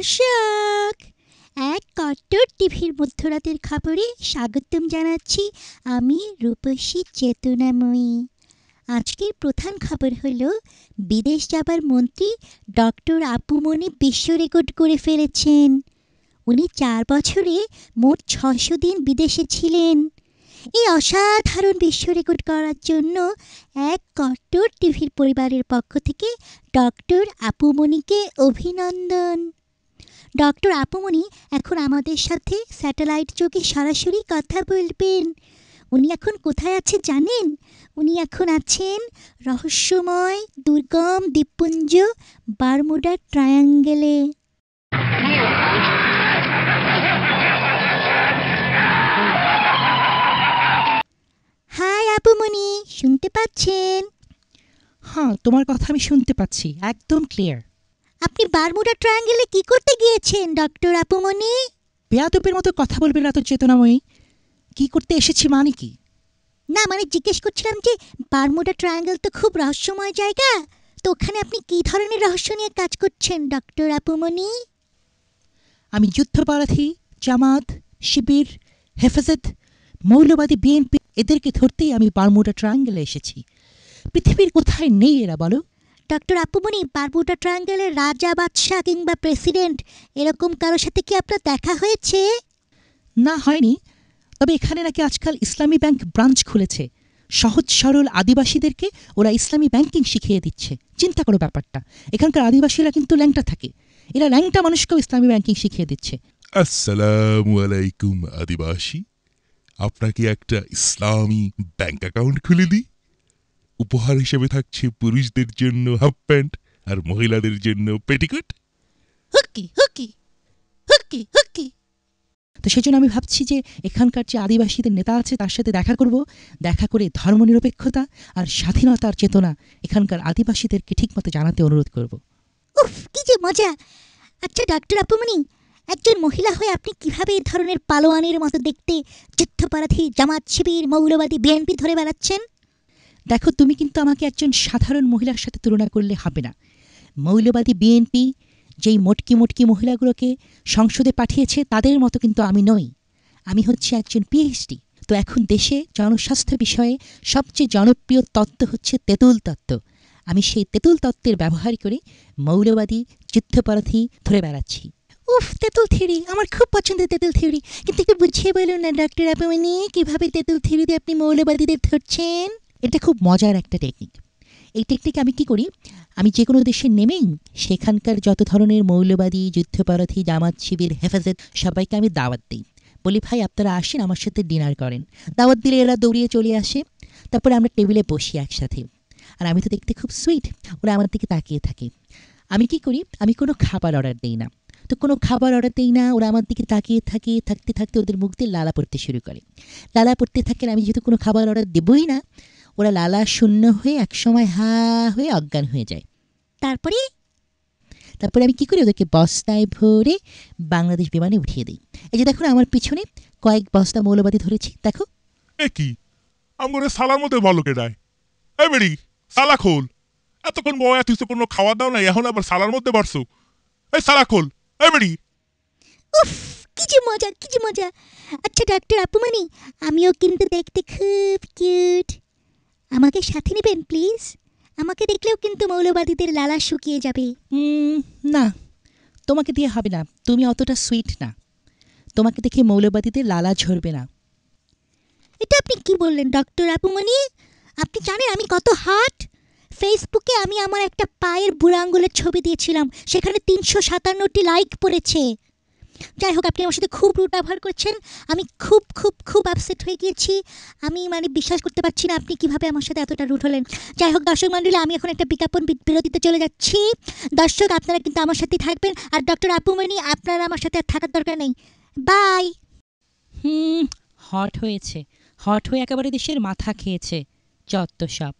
দর্শক, এক কট্টর টিভির মধ্যরাতের খবরে স্বাগতম জানাচ্ছি আমি রূপসী চেতনাময়ী। আজকের প্রধান খবর হলো বিদেশ যাবার মন্ত্রী ডক্টর আপুমনি বিশ্ব রেকর্ড করে ফেলেছেন। উনি 4 বছরে মোট 600 দিন বিদেশে ছিলেন। এই অসাধারণ বিশ্ব রেকর্ড করার জন্য এক কট্টর টিভির পরিবারের পক্ষ থেকে ডক্টর আপুমনিকে অভিনন্দন। ডক্টর আপুমনি এখন আমাদের সাথে স্যাটেলাইট যোগে সরাসরি কথা বলবেন। উনি এখন কোথায় আছে জানেন? উনি এখন আছেন রহস্যময় দুর্গম দ্বীপপুঞ্জ বারমুডা ট্রায়াঙ্গেলে। হাই আপুমনি, শুনতে পাচ্ছেন? হ্যাঁ, তোমার কথা আমি শুনতে পাচ্ছি, একদম ক্লিয়ার। আপনি বারমুডা ট্রায়াঙ্গেলে কি করতে গিয়েছেন ডক্টর আপুমনি? বেয়াদবের মতো কথা বলবে না তো চেতনাময়ী। কি করতে এসেছি মানে কি? না মানে জিজ্ঞেস করছিলাম যে বারমুডা ট্রায়াঙ্গেল তো খুব রহস্যময় জায়গা, তো ওখানে আপনি কি ধরনের রহস্য নিয়ে কাজ করছেন ডক্টর আপুমনি? আমি যুদ্ধাপরাধী, জামাত, শিবির, হেফাজত, মৌলবাদী বিএনপি এদেরকে ধরতেই আমি বারমুডা ট্রায়াঙ্গেলে এসেছি। পৃথিবীর কোথায় নেই এরা বলো? ডক্টর আপুমনি, বারমুডা ট্রায়াঙ্গেলের রাজা, বাদশাহ কিংবা প্রেসিডেন্ট এরকম কারোর সাথে কি আপনার দেখা হয়েছে? না, হয়নি। তবে এখানে নাকি আজকাল ইসলামী ব্যাংক ব্রাঞ্চ খুলেছে। সহজ সরল আদিবাসীদেরকে ওরা ইসলামী ব্যাংকিং শিখিয়ে দিচ্ছে। চিন্তা করো ব্যাপারটা। এখানকার আদিবাসীরা কিন্তু ল্যাংটা থাকে, এরা ল্যাংটা মানুষকেও ইসলামী ব্যাংকিং শিখিয়ে দিচ্ছে। আসসালামু আলাইকুম আদিবাসী, আপনাকে একটা ইসলামী ব্যাংক অ্যাকাউন্ট খুলে দিই। উপহার হিসেবে থাকছে পুরুষদের জন্য হাফ প্যান্ট আর মহিলাদের জন্য পেটিকোট। হুকি হুকি হুকি হুকি। তো সেজন্য আমি ভাবছি যে এখানকার যে আদিবাসীদের নেতা আছে তার সাথে দেখা করব, দেখা করে ধর্মনিরপেক্ষতা আর স্বাধীনতার চেতনা এখানকার আদিবাসীদেরকে ঠিকমতো জানাতে অনুরোধ করব। উফ, কি যে মজা! আচ্ছা ডক্টর আপুমনি, একজন মহিলা হয়ে আপনি কিভাবে এই ধরনের পালোয়ানের মতো দেখতে যুদ্ধাপরাধী, জামাত, শিবির, মৌলবাদী, বিএনপি ধরে বেড়াচ্ছেন? দেখো, তুমি কিন্তু আমাকে একজন সাধারণ মহিলার সাথে তুলনা করলে হবে না। মৌলবাদী বিএনপি যেই মোটকি মোটকি মহিলাগুলোকে সংসদে পাঠিয়েছে তাদের মতো কিন্তু আমি নই। আমি হচ্ছে একজন পিএইচডি। তো এখন দেশে জনস্বাস্থ্য বিষয়ে সবচেয়ে জনপ্রিয় তত্ত্ব হচ্ছে তেঁতুল তত্ত্ব। আমি সেই তেঁতুল তত্ত্বের ব্যবহার করে মৌলবাদী, যুদ্ধাপরাধী ধরে বেড়াচ্ছি। উফ, তেঁতুল থিওরি আমার খুব পছন্দের তেঁতুল থিওরি, কিন্তু একটু বুঝিয়ে বলুন না ডক্টর আপুমনি, কিভাবে তেঁতুল থিওরিতে আপনি মৌলবাদীদের ধরছেন? এটা খুব মজার একটা টেকনিক। এই টেকনিক আমি কি করি, আমি যে কোনো দেশে নেমেই সেখানকার যত ধরনের মৌলবাদী, যুদ্ধাপরাধী, জামাত, শিবির, হেফাজত সবাইকে আমি দাওয়াত দিই। বলি, ভাই আপনারা আসেন আমার সাথে ডিনার করেন। দাওয়াত দিলে এরা দৌড়িয়ে চলে আসে। তারপরে আমরা টেবিলে বসি একসাথে। আর আমি তো দেখতে খুব সুইট, ওরা আমার দিকে তাকিয়ে থাকে। আমি কি করি, আমি কোনো খাবার অর্ডার দিই না। তো কোনো খাবার অর্ডার দিই না, ওরা আমার দিকে তাকিয়ে থাকে। থাকতে থাকতে ওদের মুখ দিয়ে লালা পড়তে শুরু করে। লালা পড়তে থাকলে আমি যেহেতু কোনো খাবার অর্ডার দেবই না, ওরা লালা শূন্য হয়ে একসময় হা হয়ে অজ্ঞান হয়ে যায়। তারপরে আমি কি করি, ওদেরকে বস্তায় ভরে বাংলাদেশ বিমানে উঠিয়ে দিই। এই যে দেখো আমার পিছনে কয়েক বস্তা মৌলবাদী ধরেছি, দেখো। এ কি আমগরে সালার মধ্যে বলো কেডায়? এ বেড়ি, সালা খোল। এতক্ষণ বয়া তুই তো কোনো খাওয়া দাও নাই, এখন আবার সালার মধ্যে বাড়ছো। এই সালা খোল, এ বেড়ি। উফ, কি যে মজা, কি যে মজা! আচ্ছা ডক্টর আপুমনি, আমিও কিন্তু দেখতে খুব কিউট। আমাকে সাথে নেবেন প্লিজ? আমাকে দেখলেও কিন্তু মৌলবাদীদের লালা শুকিয়ে যাবে। না, তোমাকে দিয়ে হবে না, তুমি অতটা সুইট না। তোমাকে দেখে মৌলবাদীদের লালা ঝরবে না। এটা আপনি কি বললেন ডক্টর আপুমনি? আপনি জানেন আমি কত হট? ফেসবুকে আমি আমার একটা পায়ের বুড়ো আঙ্গুলের ছবি দিয়েছিলাম, সেখানে 357টি লাইক পড়েছে। যাই হোক, আপনি আমার সাথে খুব রুট ব্যবহার করছেন। আমি খুব খুব খুব আপসেট হয়ে গিয়েছি। আমি মানে বিশ্বাস করতে পারছি না আপনি কিভাবে আমার সাথে এতটা রুট হলেন। যাই হোক দর্শক মণ্ডলী, আমি এখন একটা বিজ্ঞাপন বিরতিতে চলে যাচ্ছি। দর্শক আপনারা কিন্তু আমার সাথেই থাকবেন, আর ডক্টর আপুমনি আপনারা আমার সাথে আর থাকার দরকার নেই। বাই। হট হয়ে একেবারে দেশের মাথা খেয়েছে যত সব।